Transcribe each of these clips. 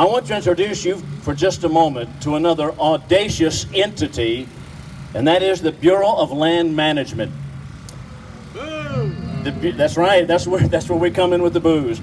I want to introduce you for just a moment to another audacious entity, and that is the Bureau of Land Management. That's right, that's where we come in with the booze.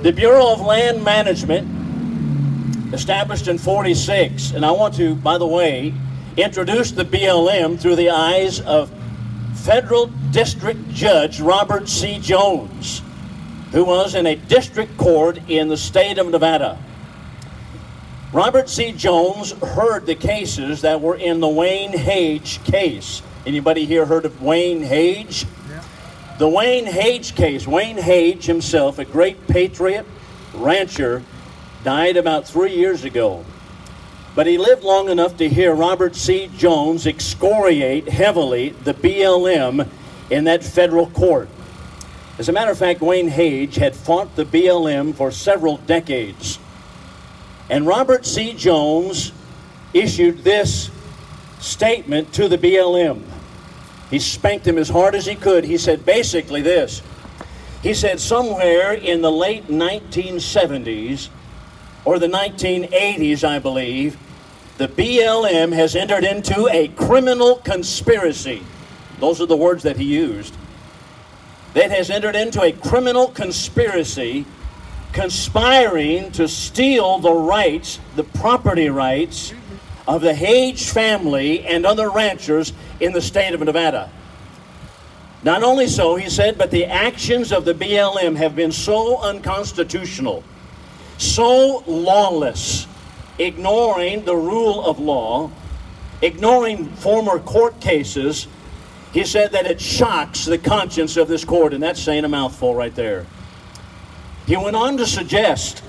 The Bureau of Land Management, established in '46, and I want to, by the way, introduce the BLM through the eyes of Federal District Judge Robert C. Jones, who was in a district court in the state of Nevada. Robert C. Jones heard the cases that were in the Wayne Hage case. Anybody here heard of Wayne Hage? Yeah. The Wayne Hage case. Wayne Hage himself, a great patriot rancher, died about 3 years ago. But he lived long enough to hear Robert C. Jones excoriate heavily the BLM in that federal court. As a matter of fact, Wayne Hage had fought the BLM for several decades. And Robert C. Jones issued this statement to the BLM. He spanked him as hard as he could. He said basically this. He said somewhere in the late 1970s or the 1980s, I believe, the BLM has entered into a criminal conspiracy. Those are the words that he used. That has entered into a criminal conspiracy, conspiring to steal the rights, the property rights of the Hage family and other ranchers in the state of Nevada. Not only so, he said, but the actions of the BLM have been so unconstitutional, so lawless, ignoring the rule of law, ignoring former court cases. He said that it shocks the conscience of this court, and that's saying a mouthful right there. He went on to suggest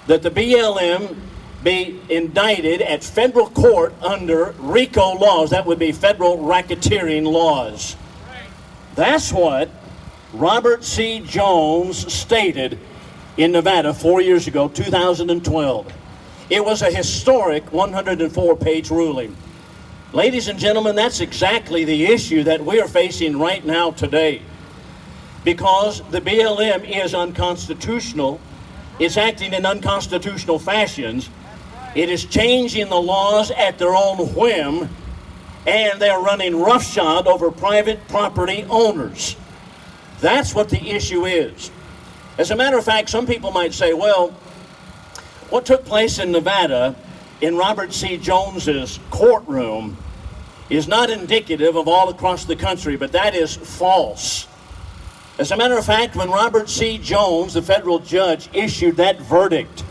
that the BLM be indicted at federal court under RICO laws. That would be federal racketeering laws. That's what Robert C. Jones stated in Nevada 4 years ago, 2012. It was a historic 104-page ruling. Ladies and gentlemen, that's exactly the issue that we are facing right now today. Because the BLM is unconstitutional, it's acting in unconstitutional fashions, it is changing the laws at their own whim, and they're running roughshod over private property owners. That's what the issue is. As a matter of fact, some people might say, well, what took place in Nevada in Robert C. Jones's courtroom is not indicative of all across the country, but that is false. As a matter of fact, when Robert C. Jones, the federal judge, issued that verdict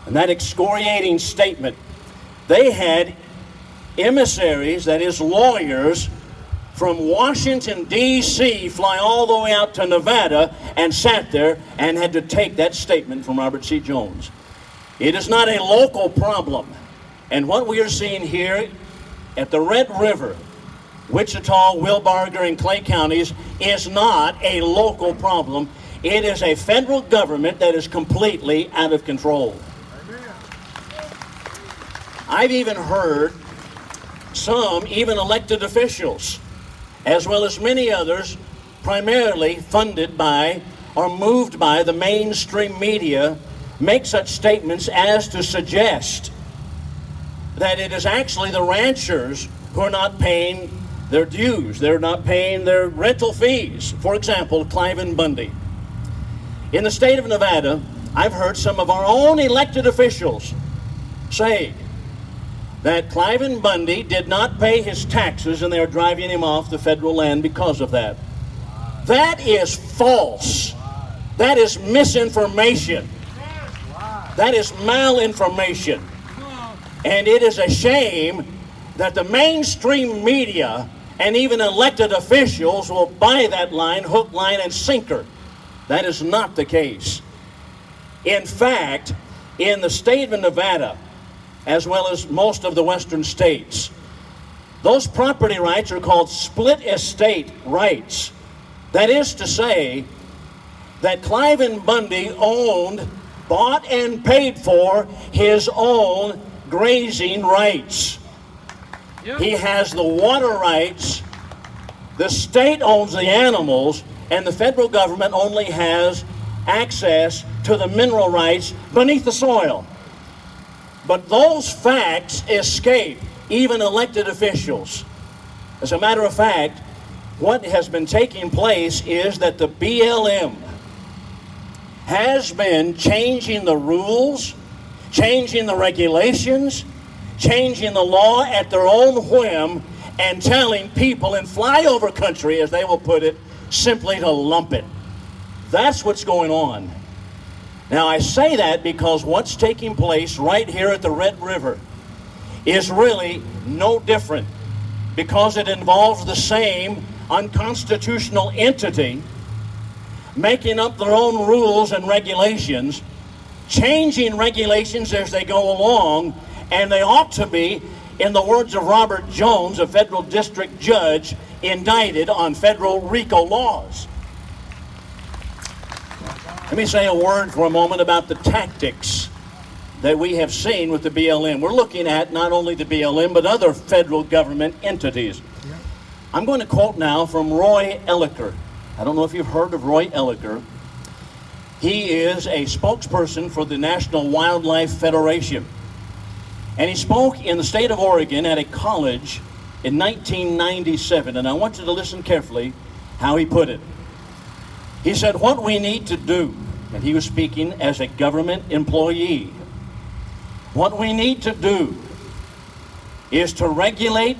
and that excoriating statement, they had emissaries, that is lawyers, from Washington, D.C. fly all the way out to Nevada and sat there and had to take that statement from Robert C. Jones. It is not a local problem. And what we are seeing here at the Red River, Wichita, Wilbarger, and Clay counties is not a local problem. It is a federal government that is completely out of control. I've even heard some even elected officials, as well as many others, primarily funded by or moved by the mainstream media, make such statements as to suggest that it is actually the ranchers who are not paying their dues. They're not paying their rental fees. For example, Cliven Bundy. In the state of Nevada, I've heard some of our own elected officials say that Cliven Bundy did not pay his taxes and they're driving him off the federal land because of that. That is false. That is misinformation. That is malinformation. And it is a shame that the mainstream media and even elected officials will buy that line, hook, line, and sinker. That is not the case. In fact, in the state of Nevada, as well as most of the western states, those property rights are called split estate rights. That is to say that Cliven Bundy owned, bought, and paid for his own grazing rights. Yep. He has the water rights, the state owns the animals, and the federal government only has access to the mineral rights beneath the soil. But those facts escape even elected officials. As a matter of fact, what has been taking place is that the BLM has been changing the rules, changing the regulations, changing the law at their own whim, and telling people in flyover country, as they will put it, simply to lump it. That's what's going on. Now, I say that because what's taking place right here at the Red River is really no different, because it involves the same unconstitutional entity making up their own rules and regulations, changing regulations as they go along, and they ought to be, in the words of Robert Jones, a federal district judge, indicted on federal RICO laws. Let me say a word for a moment about the tactics that we have seen with the BLM. We're looking at not only the BLM, but other federal government entities. I'm going to quote now from Roy Elliker. I don't know if you've heard of Roy Elliker. He is a spokesperson for the National Wildlife Federation. And he spoke in the state of Oregon at a college in 1997. And I want you to listen carefully how he put it. He said, what we need to do, and he was speaking as a government employee, what we need to do is to regulate,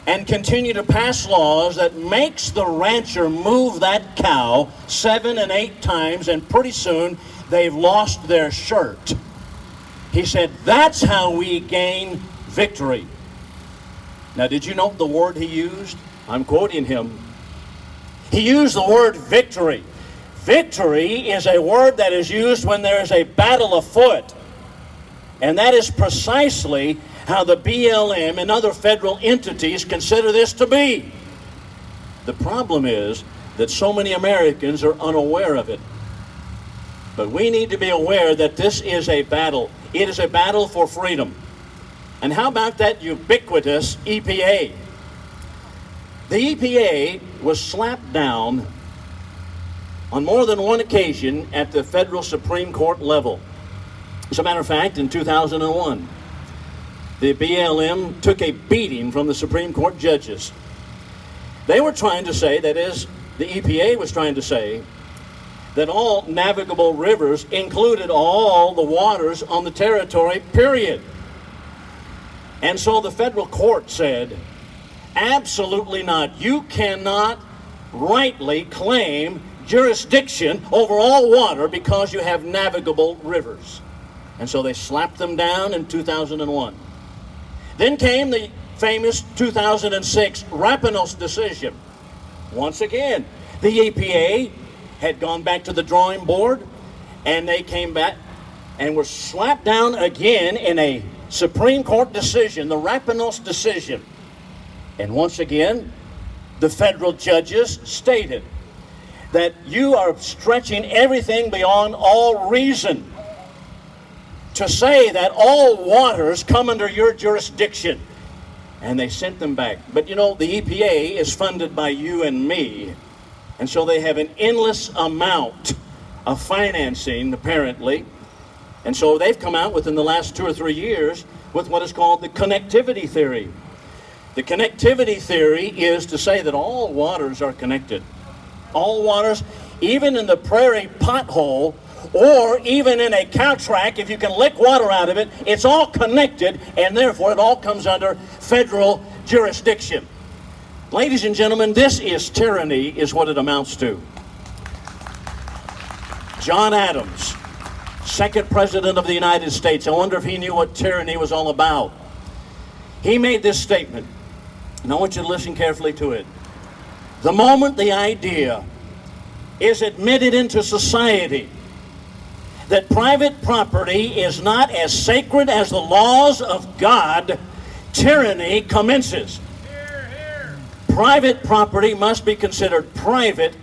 and continue to pass laws that makes the rancher move that cow 7 and 8 times, and pretty soon they've lost their shirt. He said, that's how we gain victory. Now, did you note the word he used? I'm quoting him. He used the word victory. Victory is a word that is used when there is a battle afoot. And that is precisely how the BLM and other federal entities consider this to be. The problem is that so many Americans are unaware of it. But we need to be aware that this is a battle. It is a battle for freedom. And how about that ubiquitous EPA? The EPA was slapped down on more than one occasion at the federal Supreme Court level. As a matter of fact, in 2001, the BLM took a beating from the Supreme Court judges. They were trying to say, that is, the EPA was trying to say, that all navigable rivers included all the waters on the territory, period. And so the federal court said, absolutely not. You cannot rightly claim jurisdiction over all water because you have navigable rivers. And so they slapped them down in 2001. Then came the famous 2006 Rapinos decision. Once again, the EPA had gone back to the drawing board, and they came back and were slapped down again in a Supreme Court decision, the Rapinos decision. And once again, the federal judges stated that you are stretching everything beyond all reason to say that all waters come under your jurisdiction. And they sent them back. But you know, the EPA is funded by you and me. And so they have an endless amount of financing, apparently. And so they've come out within the last 2 or 3 years with what is called the connectivity theory. The connectivity theory is to say that all waters are connected. All waters, even in the prairie pothole, or even in a cow track, if you can lick water out of it, it's all connected, and therefore it all comes under federal jurisdiction. Ladies and gentlemen, this is tyranny, is what it amounts to. John Adams, second president of the United States, I wonder if he knew what tyranny was all about. He made this statement, and I want you to listen carefully to it. The moment the idea is admitted into society that private property is not as sacred as the laws of God, tyranny commences. Hear, hear. Private property must be considered private,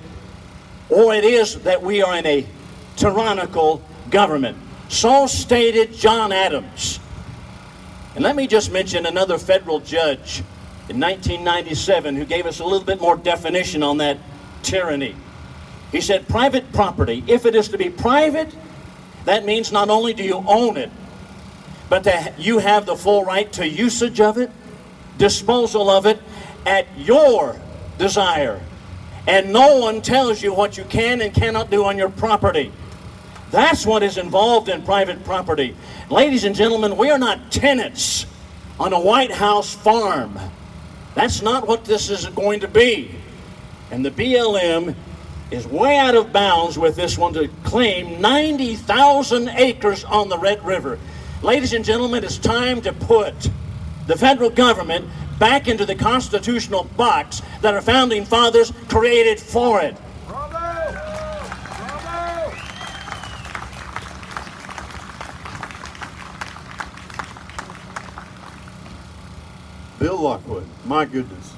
or it is that we are in a tyrannical government. So stated John Adams. And let me just mention another federal judge in 1997 who gave us a little bit more definition on that tyranny. He said, private property, if it is to be private, that means not only do you own it, but that you have the full right to usage of it, disposal of it at your desire. And no one tells you what you can and cannot do on your property. That's what is involved in private property. Ladies and gentlemen, we are not tenants on a White House farm. That's not what this is going to be. And the BLM is way out of bounds with this one to claim 90,000 acres on the Red River. Ladies and gentlemen, it's time to put the federal government back into the constitutional box that our founding fathers created for it. Bravo! Bravo! Bill Lockwood, my goodness.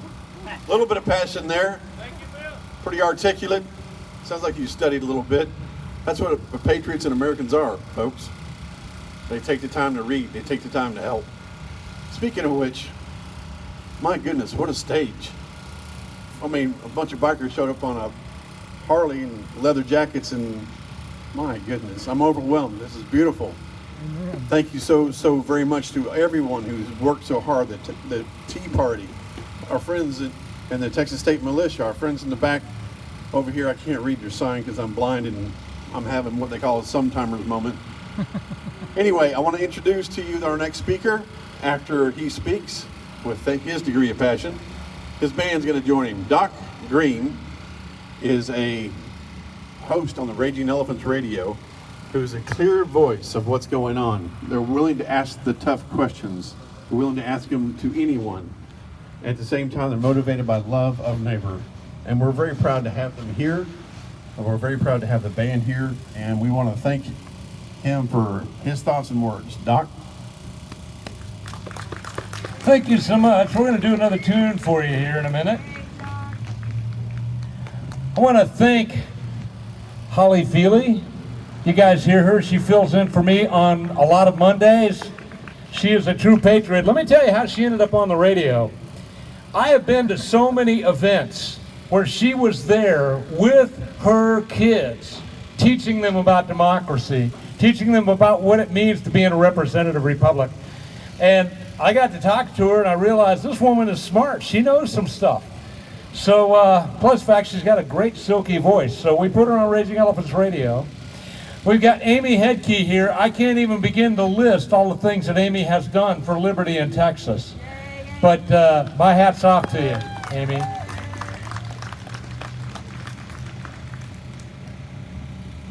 A little bit of passion there. Thank you, Bill. Pretty articulate. Sounds like you studied a little bit. That's what patriots and Americans are, folks. They take the time to read. They take the time to help. Speaking of which, my goodness, what a stage. I mean, a bunch of bikers showed up on a Harley and leather jackets, and my goodness, I'm overwhelmed. This is beautiful. Amen. Thank you so very much to everyone who's worked so hard. The Tea Party, our friends and the Texas State Militia, our friends in the back over here. I can't read your sign because I'm blind and I'm having what they call a sometimers moment. Anyway, I want to introduce to you our next speaker. After he speaks with his degree of passion, his band's going to join him. Doc Greene is a host on the Raging Elephants Radio, who's a clear voice of what's going on. They're willing to ask the tough questions. They're willing to ask them to anyone. At the same time, they're motivated by love of neighbor. And we're very proud to have them here. And we're very proud to have the band here. And we want to thank him for his thoughts and words. Doc? Thank you so much. We're going to do another tune for you here in a minute. I want to thank Holly Feely. You guys hear her. She fills in for me on a lot of Mondays. She is a true patriot. Let me tell you how she ended up on the radio. I have been to so many events where she was there with her kids, teaching them about democracy, teaching them about what it means to be in a representative republic. And I got to talk to her and I realized this woman is smart. She knows some stuff. So, plus the fact she's got a great silky voice. So we put her on Raging Elephants Radio. We've got Amy Hedke here. I can't even begin to list all the things that Amy has done for liberty in Texas. But my hat's off to you, Amy.